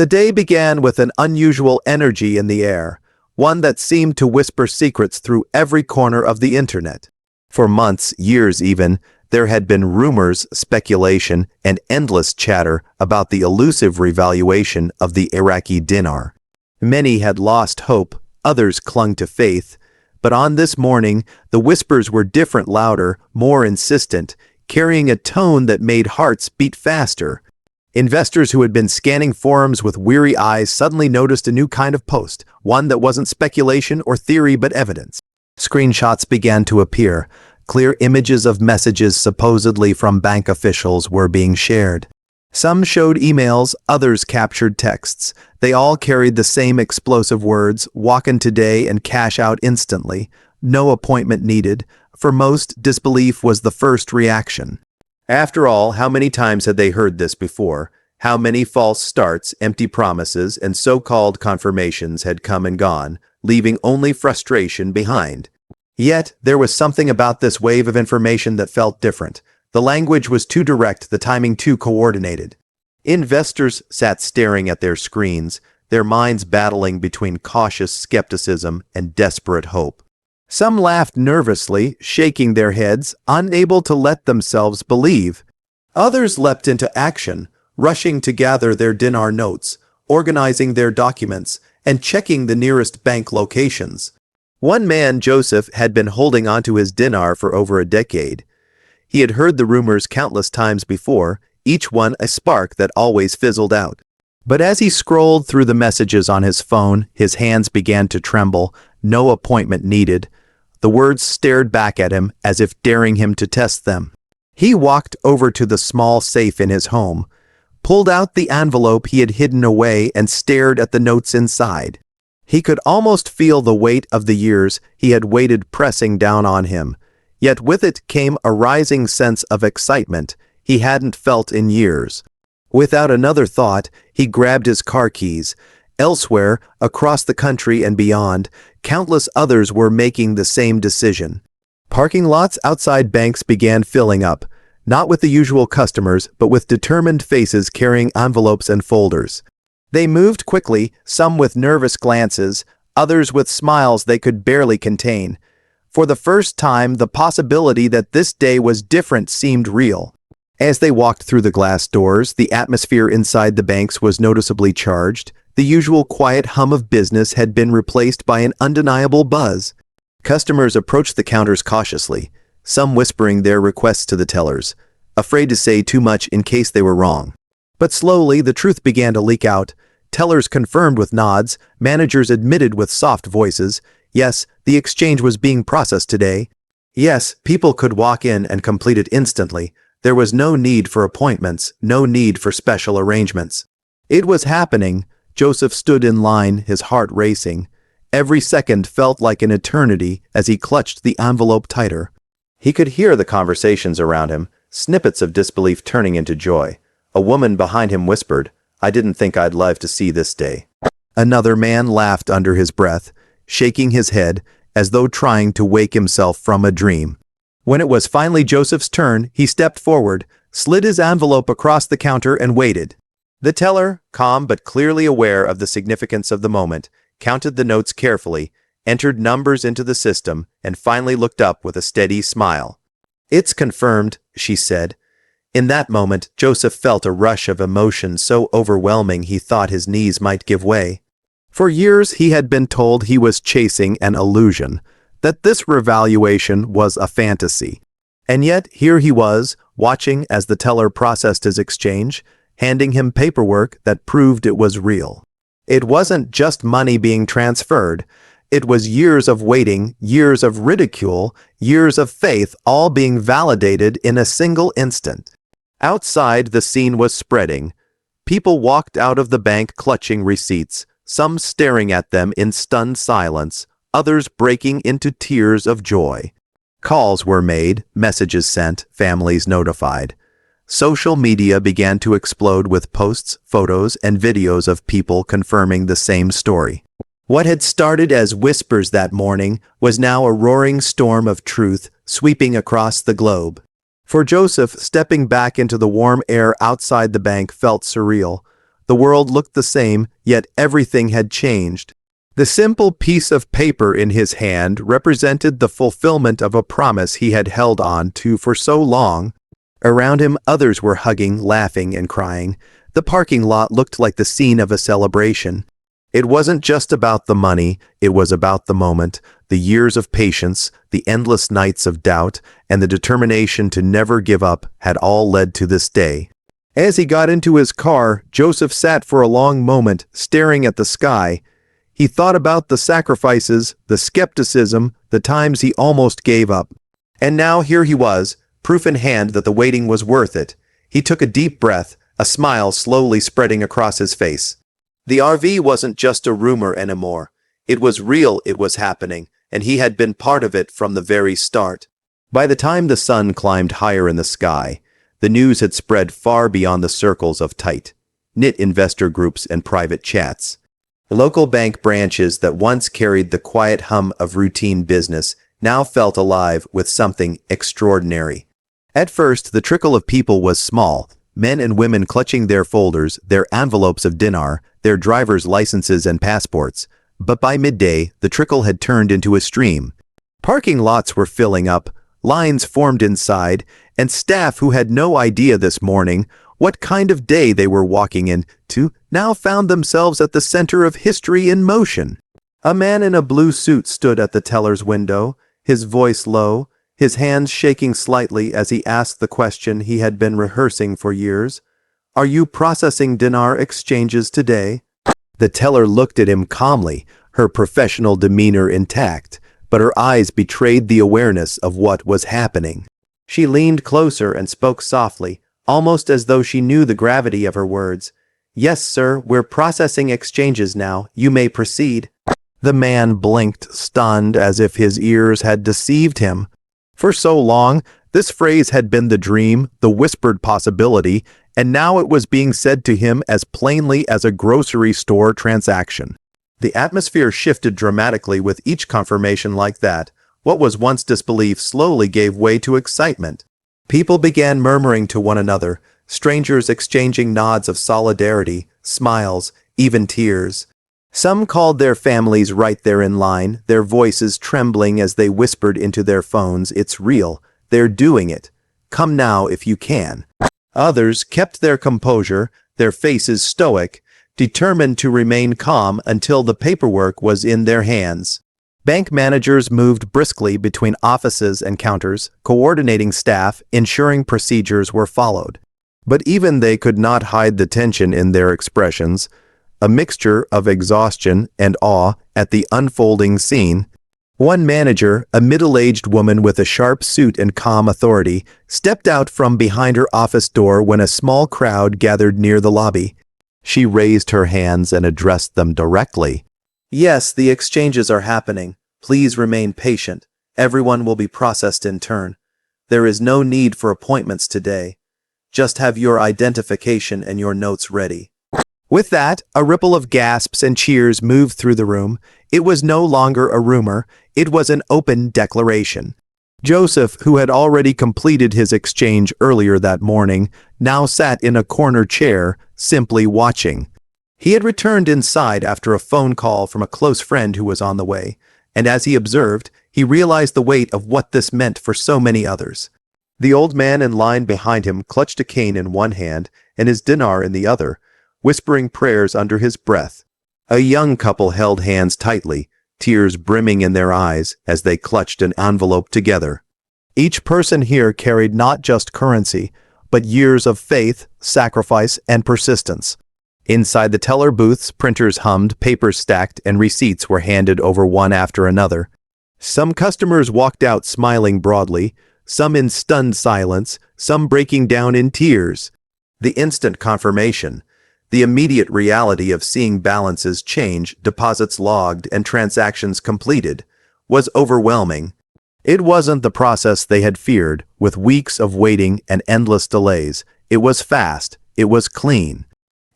The day began with an unusual energy in the air, one that seemed to whisper secrets through every corner of the internet. For months, years even, there had been rumors, speculation, and endless chatter about the elusive revaluation of the Iraqi dinar. Many had lost hope, others clung to faith, but on this morning, the whispers were different, louder, more insistent, carrying a tone that made hearts beat faster. Investors who had been scanning forums with weary eyes suddenly noticed a new kind of post, one that wasn't speculation or theory but evidence. Screenshots began to appear. Clear images of messages supposedly from bank officials were being shared. Some showed emails, others captured texts. They all carried the same explosive words: walk in today and cash out instantly. No appointment needed. For most, disbelief was the first reaction. After all, how many times had they heard this before? How many false starts, empty promises, and so-called confirmations had come and gone, leaving only frustration behind? Yet, there was something about this wave of information that felt different. The language was too direct, the timing too coordinated. Investors sat staring at their screens, their minds battling between cautious skepticism and desperate hope. Some laughed nervously, shaking their heads, unable to let themselves believe. Others leapt into action, rushing to gather their dinar notes, organizing their documents, and checking the nearest bank locations. One man, Joseph, had been holding onto his dinar for over a decade. He had heard the rumors countless times before, each one a spark that always fizzled out. But as he scrolled through the messages on his phone, his hands began to tremble. No appointment needed. The words stared back at him as if daring him to test them. He walked over to the small safe in his home, pulled out the envelope he had hidden away, and stared at the notes inside. He could almost feel the weight of the years he had waited pressing down on him. Yet with it came a rising sense of excitement he hadn't felt in years. Without another thought, he grabbed his car keys. Elsewhere, across the country and beyond, countless others were making the same decision. Parking lots outside banks began filling up, not with the usual customers, but with determined faces carrying envelopes and folders. They moved quickly, some with nervous glances, others with smiles they could barely contain. For the first time, the possibility that this day was different seemed real. As they walked through the glass doors, the atmosphere inside the banks was noticeably charged. The usual quiet hum of business had been replaced by an undeniable buzz. Customers approached the counters cautiously, some whispering their requests to the tellers, afraid to say too much in case they were wrong. But slowly, the truth began to leak out. Tellers confirmed with nods, managers admitted with soft voices. Yes, the exchange was being processed today. Yes, people could walk in and complete it instantly. There was no need for appointments, no need for special arrangements. It was happening. Joseph stood in line, his heart racing. Every second felt like an eternity as he clutched the envelope tighter. He could hear the conversations around him, snippets of disbelief turning into joy. A woman behind him whispered, "I didn't think I'd live to see this day." Another man laughed under his breath, shaking his head as though trying to wake himself from a dream. When it was finally Joseph's turn, he stepped forward, slid his envelope across the counter, and waited. The teller, calm but clearly aware of the significance of the moment, counted the notes carefully, entered numbers into the system, and finally looked up with a steady smile. "It's confirmed," she said. In that moment, Joseph felt a rush of emotion so overwhelming he thought his knees might give way. For years he had been told he was chasing an illusion, that this revaluation was a fantasy. And yet here he was, watching as the teller processed his exchange, handing him paperwork that proved it was real. It wasn't just money being transferred. It was years of waiting, years of ridicule, years of faith, all being validated in a single instant. Outside, the scene was spreading. People walked out of the bank clutching receipts, some staring at them in stunned silence, others breaking into tears of joy. Calls were made, messages sent, families notified. Social media began to explode with posts, photos, and videos of people confirming the same story. What had started as whispers that morning was now a roaring storm of truth sweeping across the globe. For Joseph, stepping back into the warm air outside the bank felt surreal. The world looked the same, yet everything had changed. The simple piece of paper in his hand represented the fulfillment of a promise he had held on to for so long. Around him, others were hugging, laughing, and crying. The parking lot looked like the scene of a celebration. It wasn't just about the money, it was about the moment, the years of patience, the endless nights of doubt, and the determination to never give up had all led to this day. As he got into his car, Joseph sat for a long moment, staring at the sky. He thought about the sacrifices, the skepticism, the times he almost gave up. And now here he was, proof in hand that the waiting was worth it. He took a deep breath, a smile slowly spreading across his face. The RV wasn't just a rumor anymore. It was real, it was happening, and he had been part of it from the very start. By the time the sun climbed higher in the sky, the news had spread far beyond the circles of tight-knit investor groups and private chats. The local bank branches that once carried the quiet hum of routine business now felt alive with something extraordinary. At first, the trickle of people was small, men and women clutching their folders, their envelopes of dinar, their driver's licenses and passports. But by midday, the trickle had turned into a stream. Parking lots were filling up, lines formed inside, and staff who had no idea this morning what kind of day they were walking into now found themselves at the center of history in motion. A man in a blue suit stood at the teller's window, his voice low, his hands shaking slightly as he asked the question he had been rehearsing for years. "Are you processing dinar exchanges today?" The teller looked at him calmly, her professional demeanor intact, but her eyes betrayed the awareness of what was happening. She leaned closer and spoke softly, almost as though she knew the gravity of her words. "Yes, sir, we're processing exchanges now. You may proceed." The man blinked, stunned, as if his ears had deceived him. For so long, this phrase had been the dream, the whispered possibility, and now it was being said to him as plainly as a grocery store transaction. The atmosphere shifted dramatically with each confirmation like that. What was once disbelief slowly gave way to excitement. People began murmuring to one another, strangers exchanging nods of solidarity, smiles, even tears. Some called their families right there in line, their voices trembling as they whispered into their phones, "It's real. They're doing it. Come now if you can." Others kept their composure, their faces stoic, determined to remain calm until the paperwork was in their hands. Bank managers moved briskly between offices and counters, coordinating staff, ensuring procedures were followed. But even they could not hide the tension in their expressions, a mixture of exhaustion and awe at the unfolding scene. One manager, a middle-aged woman with a sharp suit and calm authority, stepped out from behind her office door when a small crowd gathered near the lobby. She raised her hands and addressed them directly. "Yes, the exchanges are happening. Please remain patient. Everyone will be processed in turn. There is no need for appointments today. Just have your identification and your notes ready." With that, a ripple of gasps and cheers moved through the room. It was no longer a rumor, it was an open declaration. Joseph, who had already completed his exchange earlier that morning, now sat in a corner chair, simply watching. He had returned inside after a phone call from a close friend who was on the way, and as he observed, he realized the weight of what this meant for so many others. The old man in line behind him clutched a cane in one hand and his dinar in the other, whispering prayers under his breath. A young couple held hands tightly, tears brimming in their eyes as they clutched an envelope together. Each person here carried not just currency, but years of faith, sacrifice, and persistence. Inside the teller booths, printers hummed, papers stacked, and receipts were handed over one after another. Some customers walked out smiling broadly, some in stunned silence, some breaking down in tears. The instant confirmation, the immediate reality of seeing balances change, deposits logged, and transactions completed, was overwhelming. It wasn't the process they had feared, with weeks of waiting and endless delays. It was fast. It was clean.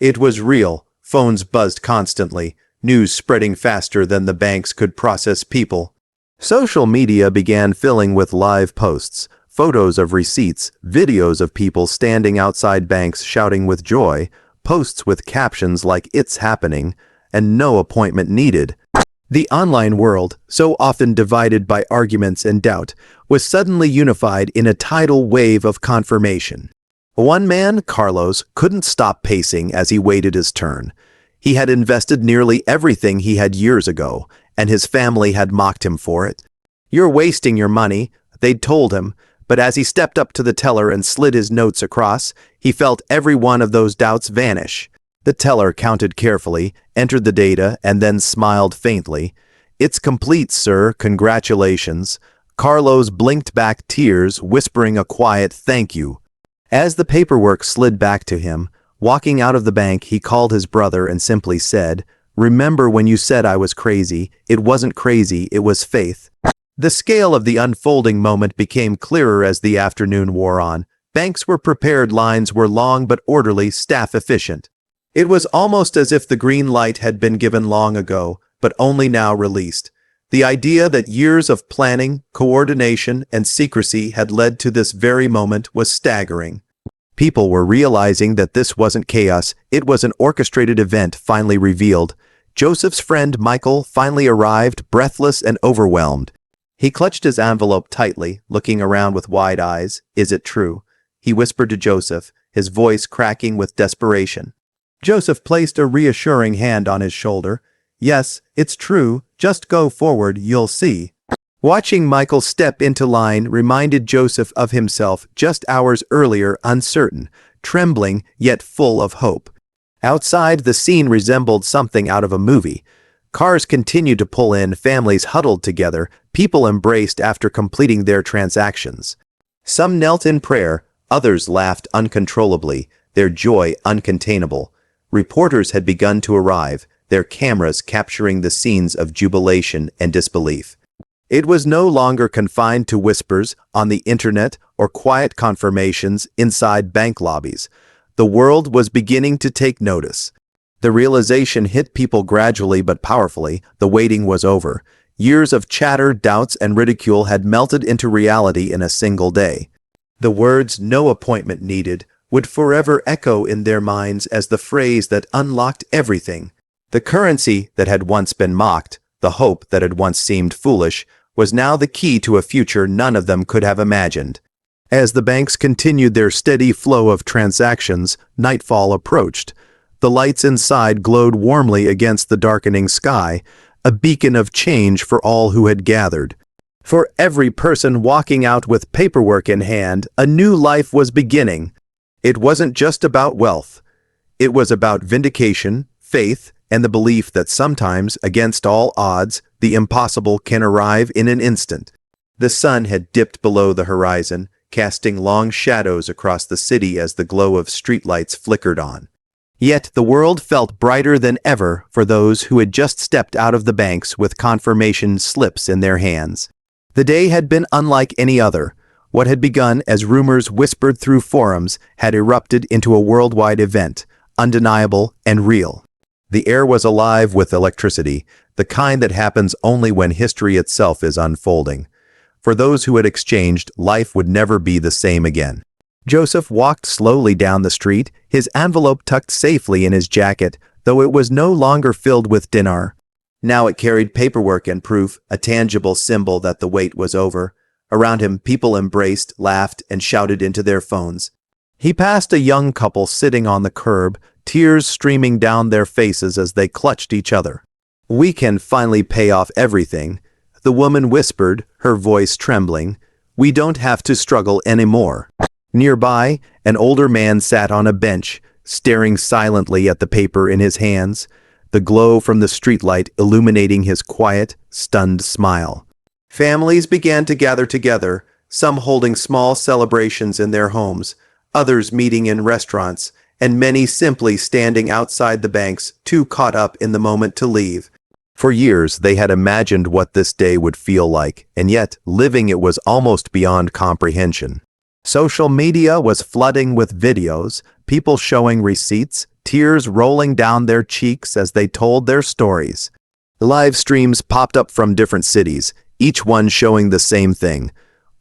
It was real. Phones buzzed constantly, news spreading faster than the banks could process people. Social media began filling with live posts, photos of receipts, videos of people standing outside banks shouting with joy, posts with captions like "It's happening" and "No appointment needed." The online world, so often divided by arguments and doubt, was suddenly unified in a tidal wave of confirmation. One man, Carlos, couldn't stop pacing as he waited his turn. He had invested nearly everything he had years ago, and his family had mocked him for it. "You're wasting your money," they'd told him, but as he stepped up to the teller and slid his notes across, he felt every one of those doubts vanish. The teller counted carefully, entered the data, and then smiled faintly. "It's complete, sir. Congratulations." Carlos blinked back tears, whispering a quiet "thank you." As the paperwork slid back to him, walking out of the bank, he called his brother and simply said, "Remember when you said I was crazy? It wasn't crazy, it was faith." The scale of the unfolding moment became clearer as the afternoon wore on. Banks were prepared, lines were long but orderly, staff efficient. It was almost as if the green light had been given long ago, but only now released. The idea that years of planning, coordination, and secrecy had led to this very moment was staggering. People were realizing that this wasn't chaos, it was an orchestrated event finally revealed. Joseph's friend Michael finally arrived, breathless and overwhelmed. He clutched his envelope tightly, looking around with wide eyes. "Is it true?" he whispered to Joseph, his voice cracking with desperation. Joseph placed a reassuring hand on his shoulder. "Yes, it's true. Just go forward, you'll see." Watching Michael step into line reminded Joseph of himself just hours earlier, uncertain, trembling, yet full of hope. Outside, the scene resembled something out of a movie. Cars continued to pull in, families huddled together, people embraced after completing their transactions. Some knelt in prayer, others laughed uncontrollably, their joy uncontainable. Reporters had begun to arrive, their cameras capturing the scenes of jubilation and disbelief. It was no longer confined to whispers on the internet or quiet confirmations inside bank lobbies. The world was beginning to take notice. The realization hit people gradually but powerfully. The waiting was over. Years of chatter, doubts, and ridicule had melted into reality in a single day. The words "no appointment needed" would forever echo in their minds as the phrase that unlocked everything. The currency that had once been mocked, the hope that had once seemed foolish, was now the key to a future none of them could have imagined. As the banks continued their steady flow of transactions, nightfall approached. The lights inside glowed warmly against the darkening sky, a beacon of change for all who had gathered. For every person walking out with paperwork in hand, a new life was beginning. It wasn't just about wealth. It was about vindication, faith, and the belief that sometimes, against all odds, the impossible can arrive in an instant. The sun had dipped below the horizon, casting long shadows across the city as the glow of streetlights flickered on. Yet the world felt brighter than ever for those who had just stepped out of the banks with confirmation slips in their hands. The day had been unlike any other. What had begun as rumors whispered through forums had erupted into a worldwide event, undeniable and real. The air was alive with electricity, the kind that happens only when history itself is unfolding. For those who had exchanged, life would never be the same again. Joseph walked slowly down the street, his envelope tucked safely in his jacket, though it was no longer filled with dinar. Now it carried paperwork and proof, a tangible symbol that the wait was over. Around him, people embraced, laughed, and shouted into their phones. He passed a young couple sitting on the curb, tears streaming down their faces as they clutched each other. "We can finally pay off everything," the woman whispered, her voice trembling. "We don't have to struggle anymore." Nearby, an older man sat on a bench, staring silently at the paper in his hands, the glow from the streetlight illuminating his quiet, stunned smile. Families began to gather together, some holding small celebrations in their homes, others meeting in restaurants, and many simply standing outside the banks, too caught up in the moment to leave. For years, they had imagined what this day would feel like, and yet living it was almost beyond comprehension. Social media was flooding with videos, people showing receipts, tears rolling down their cheeks as they told their stories. Live streams popped up from different cities, each one showing the same thing: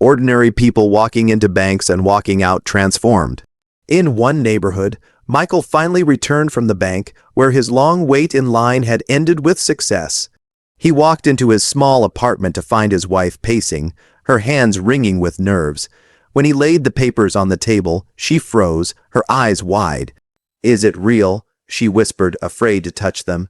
ordinary people walking into banks and walking out transformed. In one neighborhood, Michael finally returned from the bank, where his long wait in line had ended with success. He walked into his small apartment to find his wife pacing, her hands wringing with nerves. When he laid the papers on the table, she froze, her eyes wide. "Is it real?" she whispered, afraid to touch them.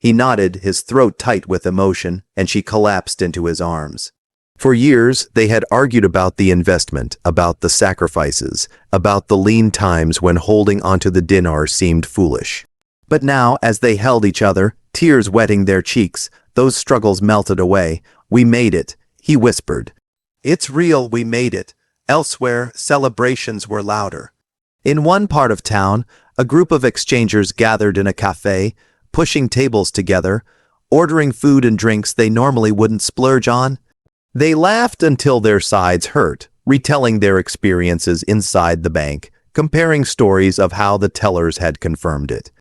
He nodded, his throat tight with emotion, and she collapsed into his arms. For years, they had argued about the investment, about the sacrifices, about the lean times when holding onto the dinar seemed foolish. But now, as they held each other, tears wetting their cheeks, those struggles melted away. "We made it," he whispered. "It's real, we made it." Elsewhere, celebrations were louder. In one part of town, a group of exchangers gathered in a cafe, pushing tables together, ordering food and drinks they normally wouldn't splurge on. They laughed until their sides hurt, retelling their experiences inside the bank, comparing stories of how the tellers had confirmed it.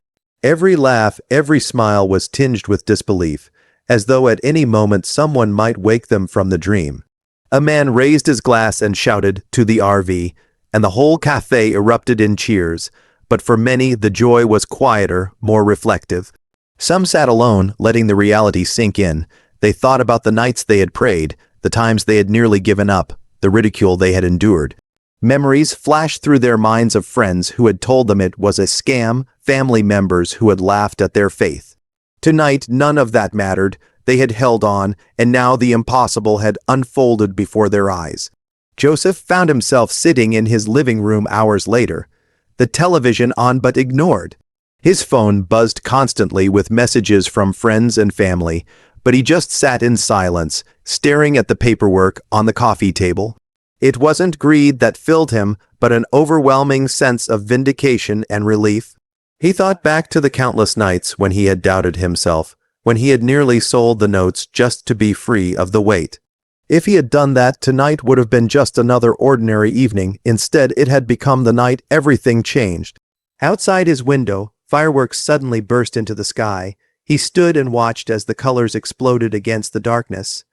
Every laugh, every smile was tinged with disbelief, as though at any moment someone might wake them from the dream. A man raised his glass and shouted, "To the RV," and the whole cafe erupted in cheers, but for many the joy was quieter, more reflective. Some sat alone, letting the reality sink in. They thought about the nights they had prayed, the times they had nearly given up, the ridicule they had endured. Memories flashed through their minds of friends who had told them it was a scam, family members who had laughed at their faith. Tonight, none of that mattered. They had held on, and now the impossible had unfolded before their eyes. Joseph found himself sitting in his living room hours later, the television on but ignored. His phone buzzed constantly with messages from friends and family, but he just sat in silence, staring at the paperwork on the coffee table. It wasn't greed that filled him, but an overwhelming sense of vindication and relief. He thought back to the countless nights when he had doubted himself, when he had nearly sold the notes just to be free of the weight. If he had done that, tonight would have been just another ordinary evening. Instead, it had become the night everything changed. Outside his window, fireworks suddenly burst into the sky. He stood and watched as the colors exploded against the darkness.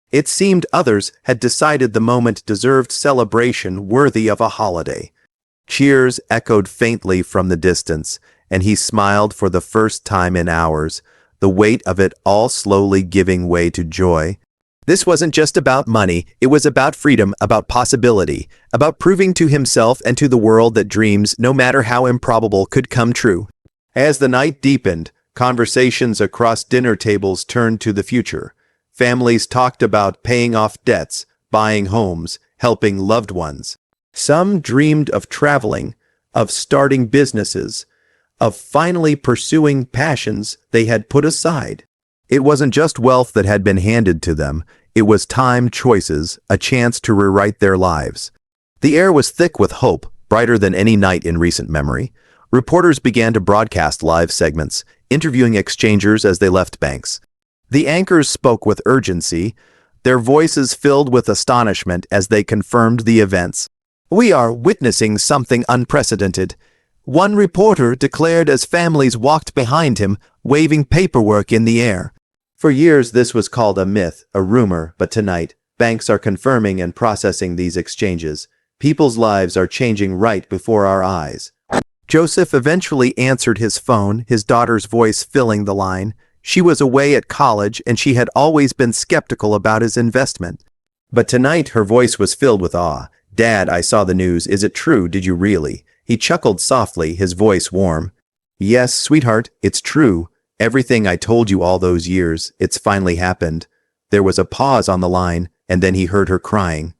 It seemed others had decided the moment deserved celebration worthy of a holiday. Cheers echoed faintly from the distance, and he smiled for the first time in hours, the weight of it all slowly giving way to joy. This wasn't just about money, it was about freedom, about possibility, about proving to himself and to the world that dreams, no matter how improbable, could come true. As the night deepened, conversations across dinner tables turned to the future. Families talked about paying off debts, buying homes, helping loved ones. Some dreamed of traveling, of starting businesses, of finally pursuing passions they had put aside. It wasn't just wealth that had been handed to them, it was time, choices, a chance to rewrite their lives. The air was thick with hope, brighter than any night in recent memory. Reporters began to broadcast live segments, interviewing exchangers as they left banks. The anchors spoke with urgency, their voices filled with astonishment as they confirmed the events. "We are witnessing something unprecedented," one reporter declared as families walked behind him, waving paperwork in the air. For years this was called a myth, a rumor, but tonight, banks are confirming and processing these exchanges. People's lives are changing right before our eyes. Joseph eventually answered his phone, his daughter's voice filling the line. She was away at college and she had always been skeptical about his investment. But tonight her voice was filled with awe. "Dad, I saw the news. Is it true? Did you really?" He chuckled softly, his voice warm. "Yes, sweetheart, it's true. Everything I told you all those years, it's finally happened." There was a pause on the line, and then he heard her crying.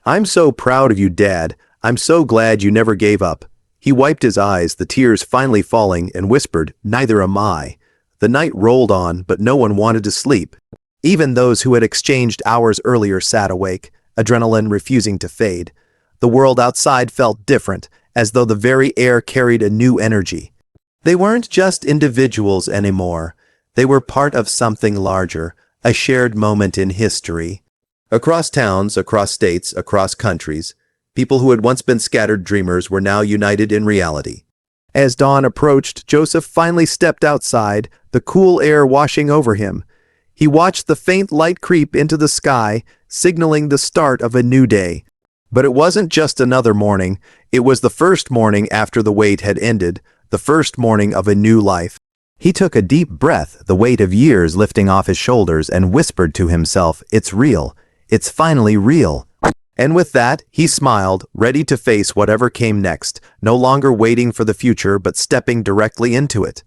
"I'm so proud of you, Dad. I'm so glad you never gave up." He wiped his eyes, the tears finally falling, and whispered, "Neither am I." The night rolled on, but no one wanted to sleep. Even those who had exchanged hours earlier sat awake, adrenaline refusing to fade. The world outside felt different, as though the very air carried a new energy. They weren't just individuals anymore. They were part of something larger, a shared moment in history. Across towns, across states, across countries, people who had once been scattered dreamers were now united in reality. As dawn approached, Joseph finally stepped outside, the cool air washing over him. He watched the faint light creep into the sky, signaling the start of a new day. But it wasn't just another morning. It was the first morning after the wait had ended, the first morning of a new life. He took a deep breath, the weight of years lifting off his shoulders, and whispered to himself, "It's real. It's finally real." And with that, he smiled, ready to face whatever came next, no longer waiting for the future but stepping directly into it.